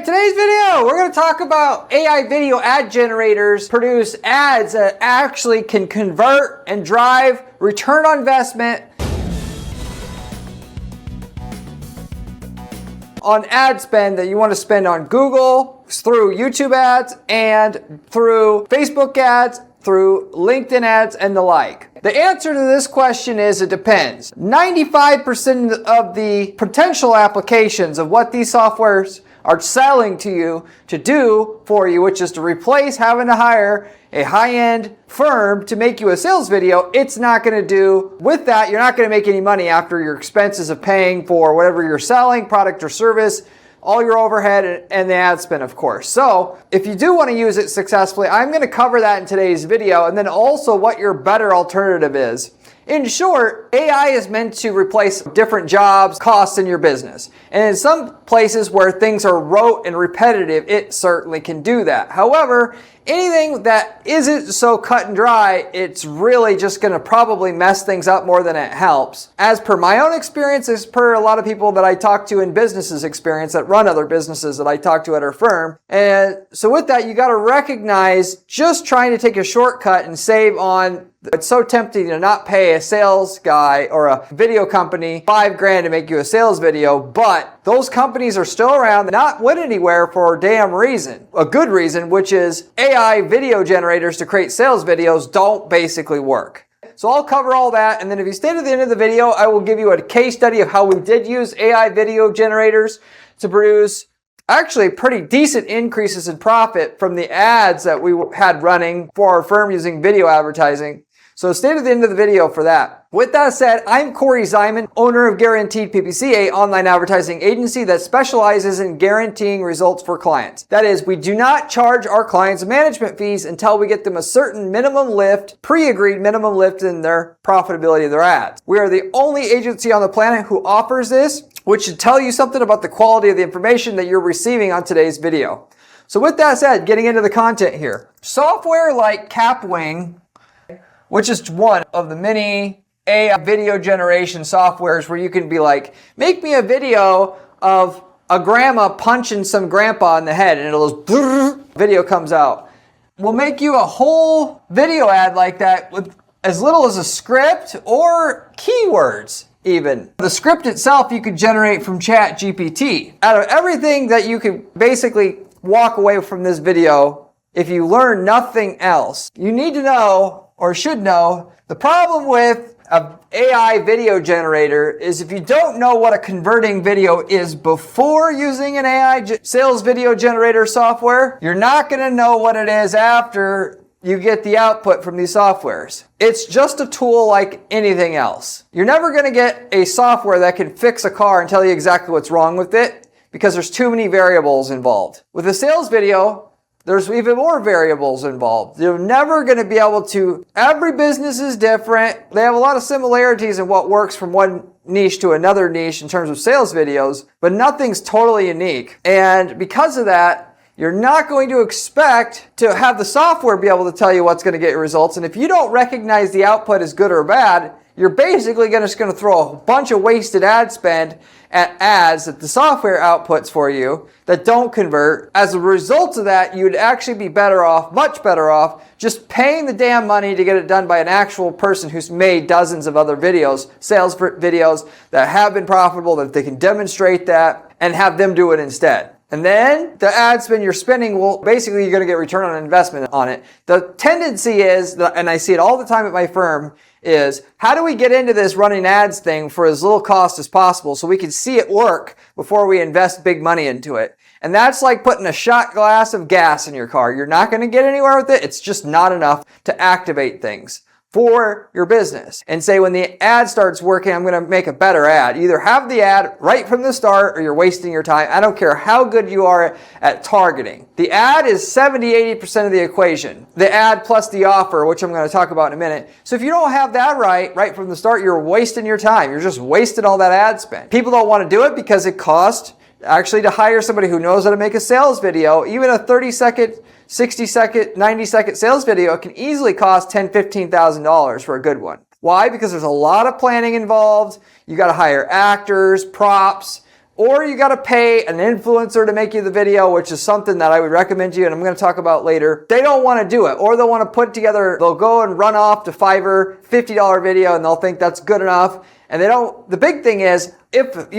today's video, we're going to talk about AI video ad generators produce ads that actually can convert and drive return on investment on ad spend that you want to spend on Google, through YouTube ads, and through Facebook ads, through LinkedIn ads, and the like. The answer to this question is it depends. 95% of the potential applications of what these softwares are selling to you to do for you, which is to replace having to hire a high-end firm to make you a sales video, it's not going to do. With that, you're not going to make any money after your expenses of paying for whatever you're selling, product or service, all your overhead, and the ad spend, of course. So if you do want to use it successfully, I'm going to cover that in today's video, and then also what your better alternative is. In short, AI is meant to replace different jobs, costs in your business. And in some places where things are rote and repetitive, it certainly can do that. However, anything that isn't so cut and dry, it's really just going to probably mess things up more than it helps. As per my own experience, as per a lot of people that I talk to in businesses experience that run other businesses that I talk to at our firm. And so with that, you got to recognize just trying to take a shortcut and save on. It's so tempting to not pay a sales guy or a video company $5,000 to make you a sales video, but those companies are still around, not went anywhere for a damn reason. A good reason, which is AI video generators to create sales videos don't basically work. So I'll cover all that, and then if you stay to the end of the video, I will give you a case study of how we did use AI video generators to produce actually pretty decent increases in profit from the ads that we had running for our firm using video advertising. So stay to the end of the video for that. With that said, I'm Corey Zyman, owner of Guaranteed PPC, an online advertising agency that specializes in guaranteeing results for clients. That is, we do not charge our clients management fees until we get them a certain minimum lift, pre-agreed minimum lift in their profitability of their ads. We are the only agency on the planet who offers this, which should tell you something about the quality of the information that you're receiving on today's video. So with that said, getting into the content here. Software like KAPWING, which is one of the many AI video generation softwares where you can be like, make me a video of a grandma punching some grandpa in the head, and it'll just video comes out. We'll make you a whole video ad like that with as little as a script or keywords even. The script itself you could generate from ChatGPT. Out of everything that you could basically walk away from this video, if you learn nothing else, you need to know or should know, the problem with an AI video generator is if you don't know what a converting video is before using an AI sales video generator software, you're not going to know what it is after you get the output from these softwares. It's just a tool like anything else. You're never going to get a software that can fix a car and tell you exactly what's wrong with it because there's too many variables involved. With a sales video, there's even more variables involved. You're never going to be able to, every business is different. They have a lot of similarities in what works from one niche to another niche in terms of sales videos, but nothing's totally unique. And because of that, you're not going to expect to have the software be able to tell you what's going to get your results. And if you don't recognize the output as good or bad, you're basically just going to throw a bunch of wasted ad spend at ads that the software outputs for you that don't convert. As a result of that, you'd actually be better off, much better off, just paying the damn money to get it done by an actual person who's made dozens of other videos, sales videos that have been profitable, that they can demonstrate that and have them do it instead. And then the ad spend you're spending will basically you're going to get return on investment on it. The tendency is, and I see it all the time at my firm, is how do we get into this running ads thing for as little cost as possible so we can see it work before we invest big money into it. And that's like putting a shot glass of gas in your car. You're not going to get anywhere with it. It's just not enough to activate things for your business. And say when the ad starts working, I'm going to make a better ad. Either have the ad right from the start or you're wasting your time. I don't care how good you are at targeting. The ad is 70-80% of the equation. The ad plus the offer, which I'm going to talk about in a minute. So if you don't have that right from the start, you're wasting your time. You're just wasting all that ad spend. People don't want to do it because it costs actually to hire somebody who knows how to make a sales video. Even a 30-second 60-second, 90-second sales video can easily cost $10,000, $15,000 for a good one. Why? Because there's a lot of planning involved. You got to hire actors, props, or you got to pay an influencer to make you the video, which is something that I would recommend to you, and I'm going to talk about later. They don't want to do it, or they'll want to put together, they'll go and run off to Fiverr, $50 video, and they'll think that's good enough. And they don't, the big thing is, if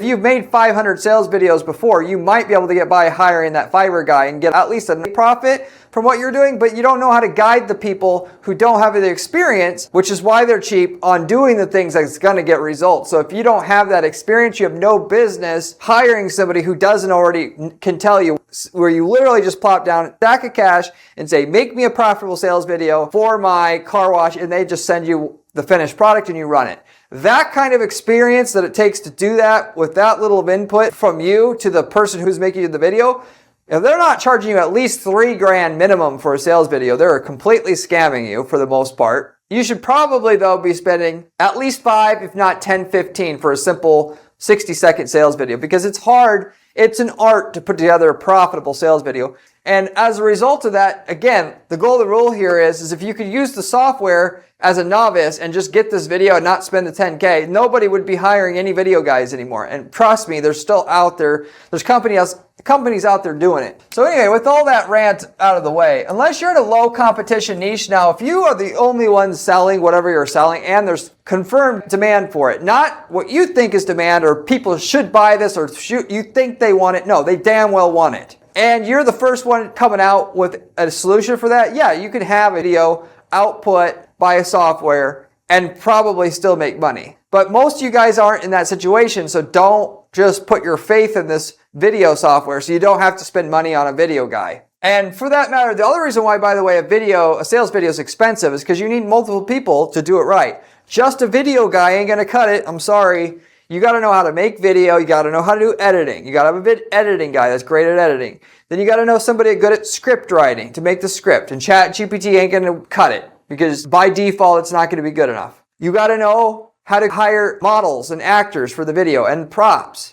you've made 500 sales videos before, you might be able to get by hiring that Fiverr guy and get at least a profit from what you're doing, but you don't know how to guide the people who don't have the experience, which is why they're cheap on doing the things that's going to get results. So if you don't have that experience, you have no business hiring somebody who doesn't already can tell you, where you literally just plop down a stack of cash and say, make me a profitable sales video for my car wash, and they just send you the finished product and you run it. That kind of experience that it takes to do that with that little of input from you to the person who's making you the video, if they're not charging you at least $3,000 minimum for a sales video, they're completely scamming you for the most part. You should probably, though, be spending at least 5, if not 10, 15 for a simple 60-second sales video, because it's hard. It's an art to put together a profitable sales video. And as a result of that, again, the golden rule here is if you could use the software as a novice and just get this video and not spend the $10K, nobody would be hiring any video guys anymore. And trust me, they're still out there. There's companies out there doing it. So anyway, with all that rant out of the way, unless you're in a low competition niche, now if you are the only one selling whatever you're selling and there's confirmed demand for it, not what you think is demand or people should buy this or you think they want it, no, they damn well want it. And you're the first one coming out with a solution for that, yeah, you can have a video output by a software and probably still make money. But most of you guys aren't in that situation, so don't just put your faith in this video software so you don't have to spend money on a video guy. And for that matter, the other reason why, by the way, a sales video is expensive is because you need multiple people to do it right. Just a video guy ain't gonna cut it, I'm sorry. You got to know how to make video. You got to know how to do editing. You got to have a vid editing guy that's great at editing. Then you got to know somebody good at script writing to make the script. And ChatGPT ain't going to cut it because by default, it's not going to be good enough. You got to know how to hire models and actors for the video and props.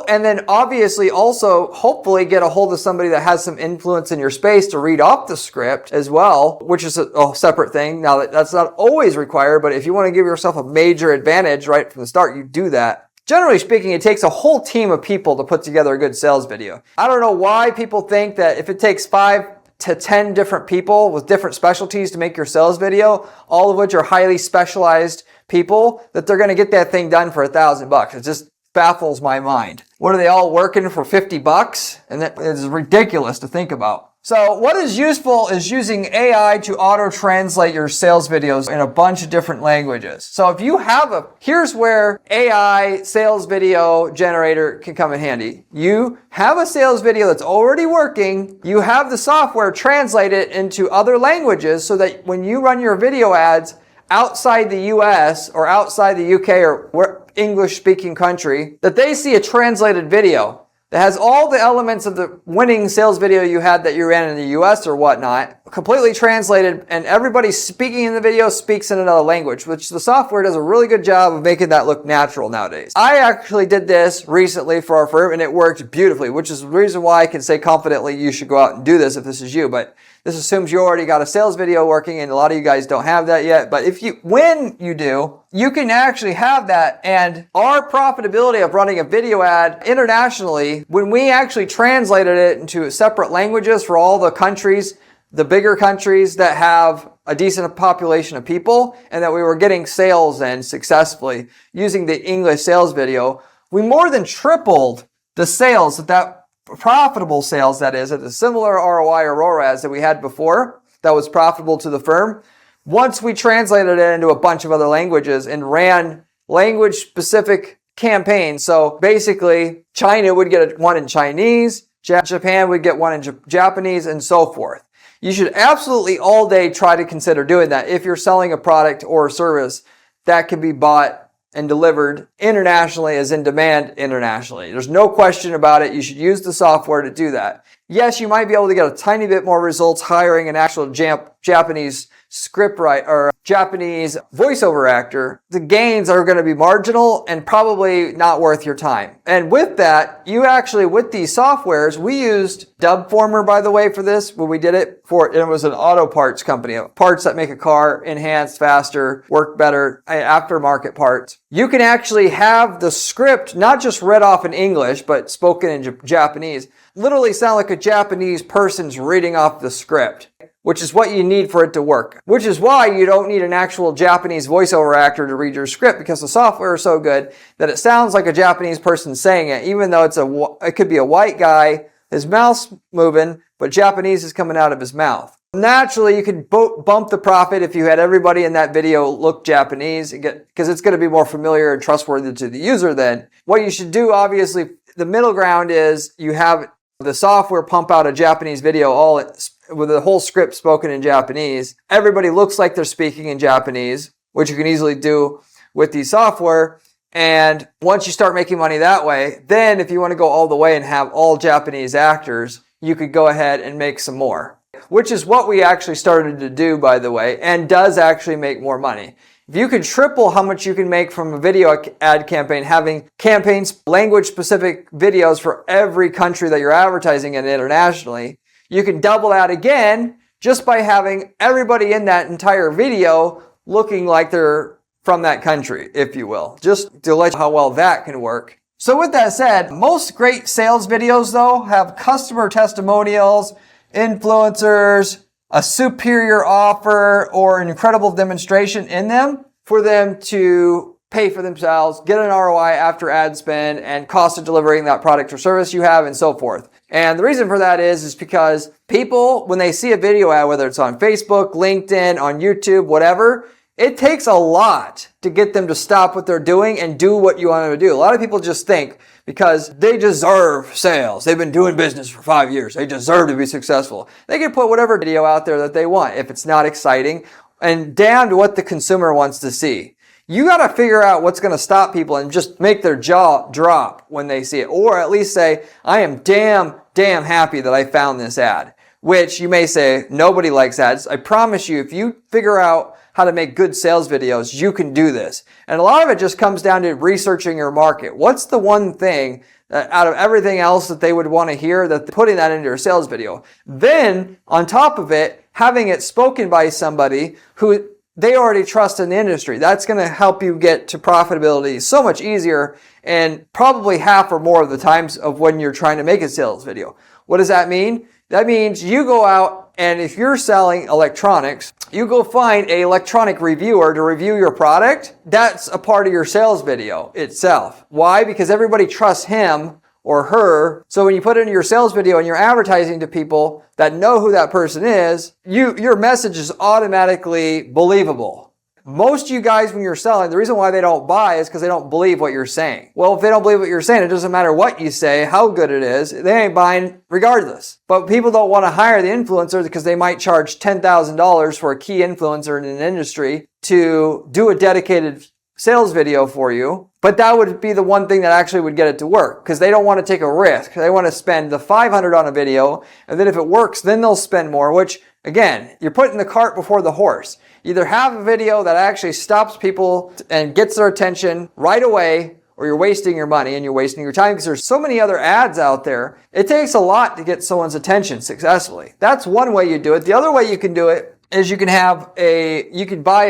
And then obviously also hopefully get a hold of somebody that has some influence in your space to read off the script as well, which is a separate thing. Now that's not always required, but if you want to give yourself a major advantage right from the start, you do that. Generally speaking, it takes a whole team of people to put together a good sales video. I don't know why people think that if it takes 5 to 10 different people with different specialties to make your sales video, all of which are highly specialized people, that they're going to get that thing done for $1,000. It just baffles my mind. What are they all working for $50? And that is ridiculous to think about. So what is useful is using AI to auto-translate your sales videos in a bunch of different languages. So if you have here's where AI sales video generator can come in handy. You have a sales video that's already working. You have the software translate it into other languages so that when you run your video ads outside the US or outside the UK or English-speaking country, that they see a translated video that has all the elements of the winning sales video you had that you ran in the US or whatnot, completely translated, and everybody speaking in the video speaks in another language, which the software does a really good job of making that look natural nowadays. I actually did this recently for our firm, and it worked beautifully, which is the reason why I can say confidently you should go out and do this if this is you. But this assumes you already got a sales video working, and a lot of you guys don't have that yet. But when you do, you can actually have that. And our profitability of running a video ad internationally, when we actually translated it into separate languages for all the countries, the bigger countries that have a decent population of people, and that we were getting sales in successfully using the English sales video, we more than tripled the sales that profitable sales, that is, at a similar ROI or ROAS that we had before that was profitable to the firm, once we translated it into a bunch of other languages and ran language-specific campaigns. So basically, China would get one in Chinese, Japan would get one in Japanese, and so forth. You should absolutely all day try to consider doing that if you're selling a product or a service that can be bought and delivered internationally, as in demand internationally. There's no question about it. You should use the software to do that. Yes, you might be able to get a tiny bit more results hiring an actual Japanese script writer or Japanese voiceover actor. The gains are going to be marginal and probably not worth your time. And with that, with these softwares, we used Dubformer, by the way, for this, when we did it it was an auto parts company, parts that make a car enhance faster, work better, aftermarket parts. you can actually have the script not just read off in English, but spoken in Japanese. Literally sound like a Japanese person's reading off the script, which is what you need for it to work. Which is why you don't need an actual Japanese voiceover actor to read your script, because the software is so good that it sounds like a Japanese person saying it, even though it could be a white guy, his mouth's moving, but Japanese is coming out of his mouth. Naturally, you could bump the profit if you had everybody in that video look Japanese, because it's going to be more familiar and trustworthy to the user then. What you should do, obviously, the middle ground is you have the software pump out a Japanese video with the whole script spoken in Japanese. Everybody looks like they're speaking in Japanese, which you can easily do with the software. And once you start making money that way, then if you want to go all the way and have all Japanese actors, you could go ahead and make some more. Which is what we actually started to do, by the way, and does actually make more money. If you could triple how much you can make from a video ad campaign, having campaigns, language-specific videos for every country that you're advertising in internationally, you can double that again just by having everybody in that entire video looking like they're from that country, if you will. Just to let you know how well that can work. So with that said, most great sales videos, though, have customer testimonials, influencers, a superior offer, or an incredible demonstration in them for them to pay for themselves, get an ROI after ad spend, and cost of delivering that product or service you have, and so forth. And the reason for that is because people, when they see a video ad, whether it's on Facebook, LinkedIn, on YouTube, whatever, it takes a lot to get them to stop what they're doing and do what you want them to do. A lot of people just think because they deserve sales. They've been doing business for 5 years. They deserve to be successful. They can put whatever video out there that they want if it's not exciting, and damned what the consumer wants to see. You got to figure out what's going to stop people and just make their jaw drop when they see it. Or at least say, I am damn happy that I found this ad. Which you may say, nobody likes ads. I promise you, if you figure out how to make good sales videos, you can do this. And a lot of it just comes down to researching your market. What's the one thing out of everything else that they would want to hear, that putting that into your sales video? Then, on top of it, having it spoken by somebody who they already trust in the industry. That's going to help you get to profitability so much easier, and probably half or more of the times of when you're trying to make a sales video. What does that mean? That means you go out, and if you're selling electronics, you go find an electronic reviewer to review your product. That's a part of your sales video itself. Why? Because everybody trusts him or her. So when you put it in your sales video and you're advertising to people that know who that person is, your message is automatically believable. Most of you guys, when you're selling, the reason why they don't buy is because they don't believe what you're saying. Well, if they don't believe what you're saying, it doesn't matter what you say, how good it is, they ain't buying regardless. But people don't want to hire the influencer because they might charge $10,000 for a key influencer in an industry to do a dedicated sales video for you. But that would be the one thing that actually would get it to work, because they don't want to take a risk. They want to spend the $500 on a video, and then if it works, then they'll spend more, which, again, you're putting the cart before the horse. Either have a video that actually stops people and gets their attention right away, or you're wasting your money and you're wasting your time, because there's so many other ads out there. It takes a lot to get someone's attention successfully. That's one way you do it. The other way you can do it is you can buy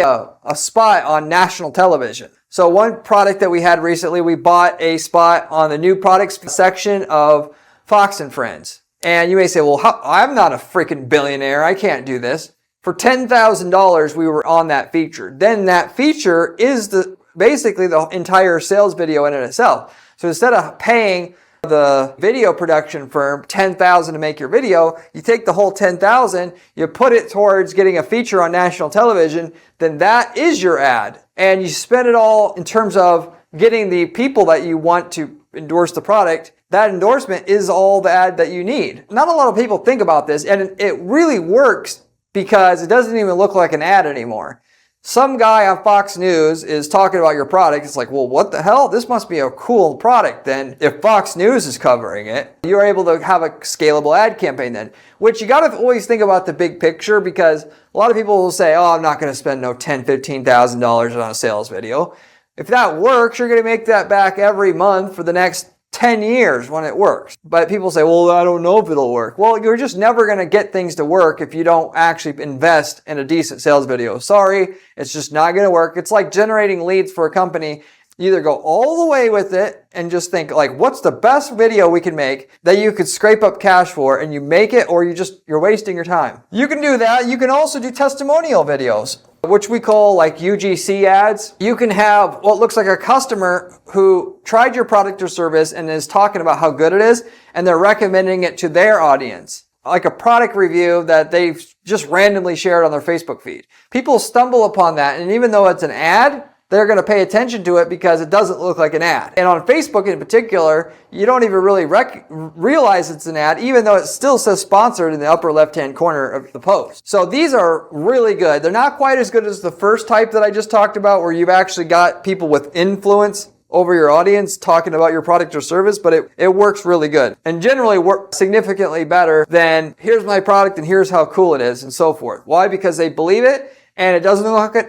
a spot on national television. So one product that we had recently, we bought a spot on the new products section of Fox and Friends. And you may say, well, I'm not a freaking billionaire. I can't do this. For $10,000, we were on that feature. Then that feature is basically the entire sales video in itself. So instead of paying the video production firm $10,000 to make your video, you take the whole $10,000, you put it towards getting a feature on national television, then that is your ad. And you spend it all in terms of getting the people that you want to endorse the product. That endorsement is all the ad that you need. Not a lot of people think about this, and it really works because it doesn't even look like an ad anymore. Some guy on Fox News is talking about your product. It's like, well, what the hell? This must be a cool product then. If Fox News is covering it, you're able to have a scalable ad campaign then. Which you got to always think about the big picture, because a lot of people will say, oh, I'm not going to spend no $10,000, $15,000 on a sales video. If that works, you're going to make that back every month for the next 10 years when it works. But people say, well, I don't know if it'll work. Well, you're just never going to get things to work if you don't actually invest in a decent sales video. Sorry, it's just not going to work. It's like generating leads for a company. You either go all the way with it and just think like, what's the best video we can make that you could scrape up cash for, and you make it, or you're wasting your time. You can do that. You can also do testimonial videos, which we call like UGC ads. You can have what looks like a customer who tried your product or service and is talking about how good it is, and they're recommending it to their audience. Like a product review that they've just randomly shared on their Facebook feed. People stumble upon that, and even though it's an ad, they're going to pay attention to it because it doesn't look like an ad. And on Facebook in particular, you don't even really realize it's an ad, even though it still says sponsored in the upper left-hand corner of the post. So these are really good. They're not quite as good as the first type that I just talked about, where you've actually got people with influence over your audience talking about your product or service, but it works really good. And generally works significantly better than here's my product and here's how cool it is and so forth. Why? Because they believe it. And it doesn't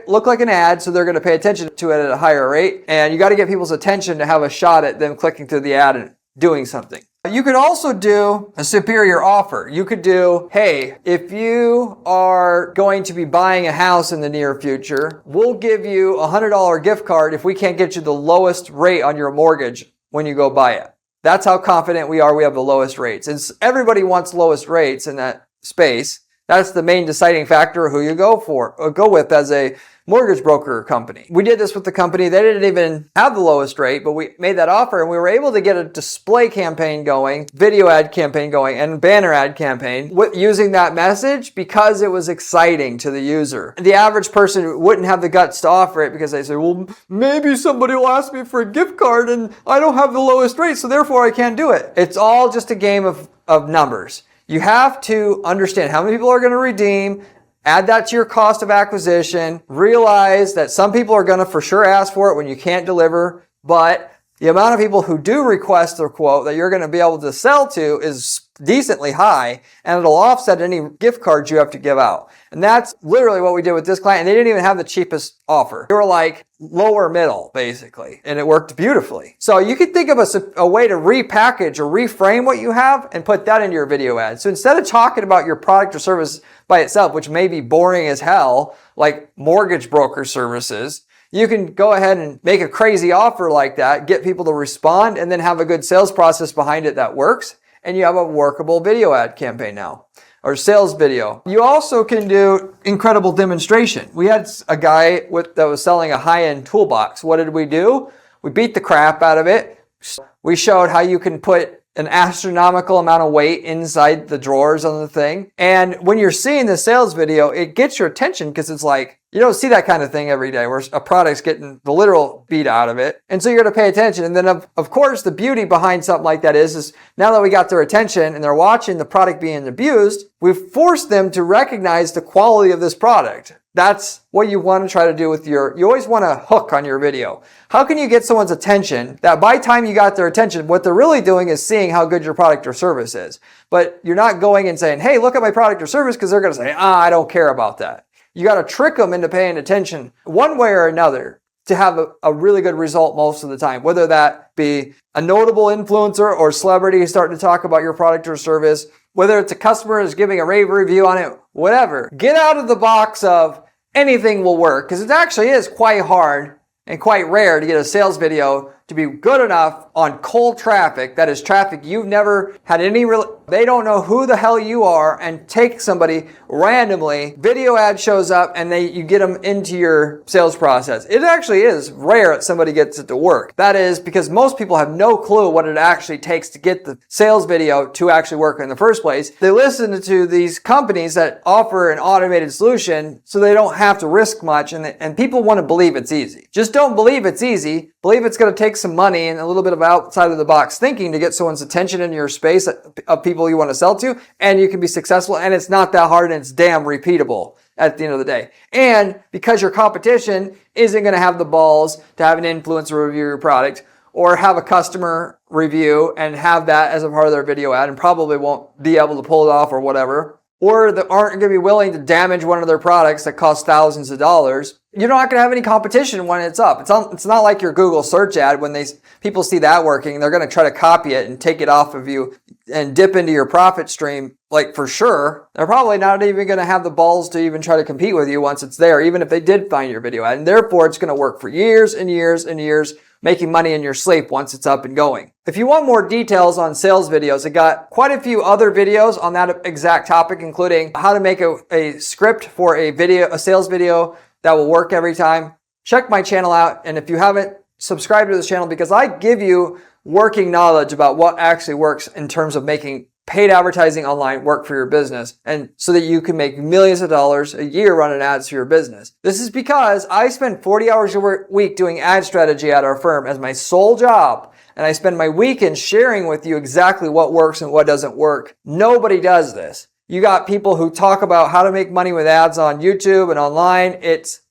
look like an ad, so they're going to pay attention to it at a higher rate. And you got to get people's attention to have a shot at them clicking through the ad and doing something. You could also do a superior offer. You could do, hey, if you are going to be buying a house in the near future, we'll give you a $100 gift card if we can't get you the lowest rate on your mortgage when you go buy it. That's how confident we are we have the lowest rates. And everybody wants lowest rates in that space. That's the main deciding factor who you go with as a mortgage broker company. We did this with the company. They didn't even have the lowest rate, but we made that offer, and we were able to get a display campaign going, video ad campaign going, and banner ad campaign using that message because it was exciting to the user. The average person wouldn't have the guts to offer it because they say, well, maybe somebody will ask me for a gift card and I don't have the lowest rate, so therefore I can't do it. It's all just a game of numbers. You have to understand how many people are going to redeem, add that to your cost of acquisition, realize that some people are going to for sure ask for it when you can't deliver, but the amount of people who do request the quote that you're going to be able to sell to is decently high, and it'll offset any gift cards you have to give out. And that's literally what we did with this client, and they didn't even have the cheapest offer. They were like lower middle, basically, and it worked beautifully. So you could think of a way to repackage or reframe what you have and put that into your video ad. So instead of talking about your product or service by itself, which may be boring as hell, like mortgage broker services, you can go ahead and make a crazy offer like that, get people to respond, and then have a good sales process behind it that works. And you have a workable video ad campaign now, or sales video. You also can do incredible demonstration. We had a guy that was selling a high-end toolbox. What did we do? We beat the crap out of it. We showed how you can put an astronomical amount of weight inside the drawers on the thing. And when you're seeing the sales video, it gets your attention because it's like, you don't see that kind of thing every day where a product's getting the literal beat out of it. And so you're going to pay attention. And then of course, the beauty behind something like that is now that we got their attention and they're watching the product being abused, we've forced them to recognize the quality of this product. That's what you want to try to do with you always want a hook on your video. How can you get someone's attention that by the time you got their attention, what they're really doing is seeing how good your product or service is. But you're not going and saying, hey, look at my product or service, because they're going to say, I don't care about that. You got to trick them into paying attention one way or another to have a really good result most of the time, whether that be a notable influencer or celebrity starting to talk about your product or service, whether it's a customer is giving a rave review on it, whatever. Get out of the box of anything will work, because it actually is quite hard and quite rare to get a sales video to be good enough on cold traffic, that is traffic you've never had they don't know who the hell you are, and take somebody randomly, video ad shows up, and you get them into your sales process. It actually is rare that somebody gets it to work. That is because most people have no clue what it actually takes to get the sales video to actually work in the first place. They listen to these companies that offer an automated solution so they don't have to risk much, and people want to believe it's easy. Just don't believe it's easy. Believe it's going to take some money and a little bit of outside of the box thinking to get someone's attention in your space of people you want to sell to, and you can be successful, and it's not that hard, and it's damn repeatable at the end of the day. And because your competition isn't going to have the balls to have an influencer review your product or have a customer review and have that as a part of their video ad, and probably won't be able to pull it off or whatever, or that aren't going to be willing to damage one of their products that costs thousands of dollars, you're not going to have any competition when it's up. It's not like your Google search ad. When people see that working, they're going to try to copy it and take it off of you and dip into your profit stream, like for sure. They're probably not even going to have the balls to even try to compete with you once it's there, even if they did find your video ad. And therefore, it's going to work for years and years and years, making money in your sleep once it's up and going. If you want more details on sales videos, I got quite a few other videos on that exact topic, including how to make a script for a sales video that will work every time. Check my channel out. And if you haven't subscribed to this channel, because I give you working knowledge about what actually works in terms of making paid advertising online work for your business, and so that you can make millions of dollars a year running ads for your business. This is because I spend 40 hours a week doing ad strategy at our firm as my sole job, and I spend my weekends sharing with you exactly what works and what doesn't work. Nobody does this. You got people who talk about how to make money with ads on YouTube and online.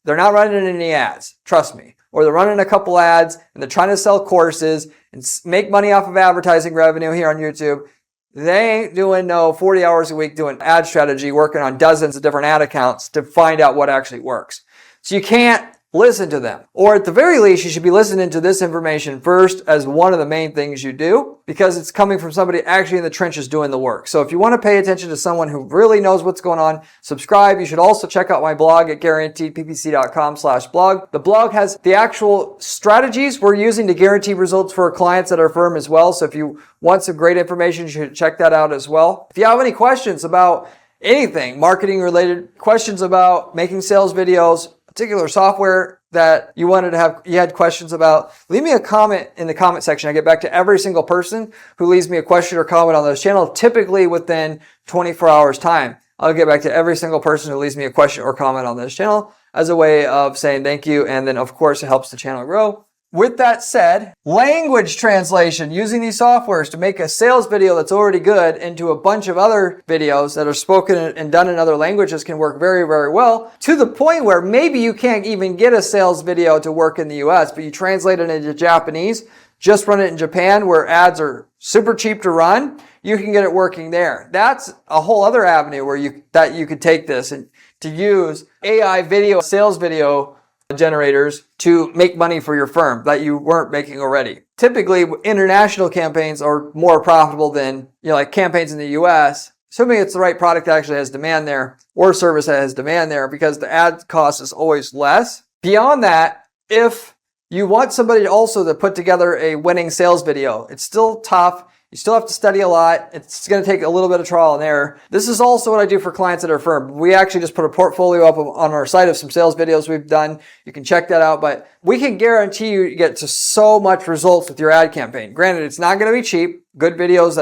They're not running any ads, trust me. Or they're running a couple ads and they're trying to sell courses and make money off of advertising revenue here on YouTube. They ain't doing 40 hours a week doing ad strategy, working on dozens of different ad accounts to find out what actually works. So you can't listen to them. Or at the very least, you should be listening to this information first as one of the main things you do, because it's coming from somebody actually in the trenches doing the work. So if you want to pay attention to someone who really knows what's going on, subscribe. You should also check out my blog at guaranteedppc.com/blog. The blog has the actual strategies we're using to guarantee results for our clients at our firm as well. So if you want some great information, you should check that out as well. If you have any questions about anything marketing related, questions about making sales videos, particular software that you had questions about, leave me a comment in the comment section. I get back to every single person who leaves me a question or comment on this channel, typically within 24 hours time. I'll get back to every single person who leaves me a question or comment on this channel as a way of saying thank you. And then of course it helps the channel grow. With that said, language translation, using these softwares to make a sales video that's already good into a bunch of other videos that are spoken and done in other languages can work very, very well, to the point where maybe you can't even get a sales video to work in the US, but you translate it into Japanese, just run it in Japan where ads are super cheap to run, you can get it working there. That's a whole other avenue where you could take this and to use AI video, sales video generators to make money for your firm that you weren't making already. Typically, international campaigns are more profitable than, like campaigns in the US, assuming it's the right product that actually has demand there or service that has demand there, because the ad cost is always less. Beyond that, if you want somebody also to put together a winning sales video, it's still tough. You still have to study a lot. It's going to take a little bit of trial and error. This is also what I do for clients at our firm. We actually just put a portfolio up on our site of some sales videos we've done. You can check that out, but we can guarantee you get to so much results with your ad campaign. Granted, it's not going to be cheap. Good videos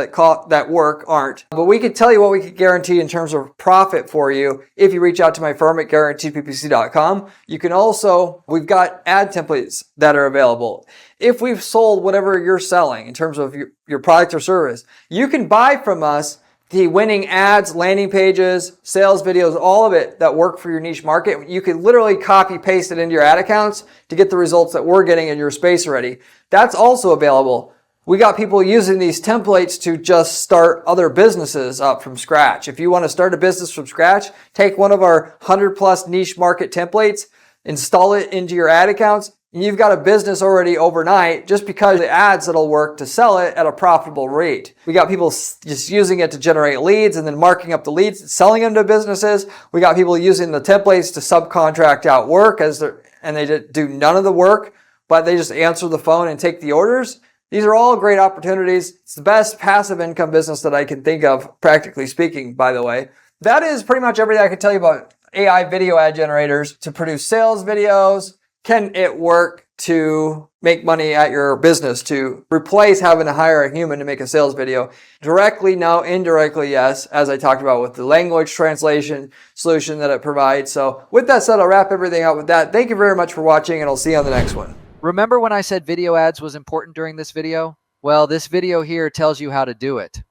that work aren't. But we can tell you what we could guarantee in terms of profit for you if you reach out to my firm at guaranteedppc.com. You can also, we've got ad templates that are available. If we've sold whatever you're selling in terms of your product or service, you can buy from us the winning ads, landing pages, sales videos, all of it that work for your niche market. You can literally copy paste it into your ad accounts to get the results that we're getting in your space already. That's also available. We got people using these templates to just start other businesses up from scratch. If you want to start a business from scratch, take one of our 100+ niche market templates, install it into your ad accounts, and you've got a business already overnight just because of the ads that'll work to sell it at a profitable rate. We got people just using it to generate leads and then marking up the leads and selling them to businesses. We got people using the templates to subcontract out work and they do none of the work, but they just answer the phone and take the orders. These are all great opportunities. It's the best passive income business that I can think of, practically speaking, by the way. That is pretty much everything I can tell you about AI video ad generators to produce sales videos. Can it work to make money at your business, to replace having to hire a human to make a sales video? Directly, no. Indirectly, yes, as I talked about with the language translation solution that it provides. So with that said, I'll wrap everything out with that. Thank you very much for watching, and I'll see you on the next one. Remember when I said video ads was important during this video? Well, this video here tells you how to do it.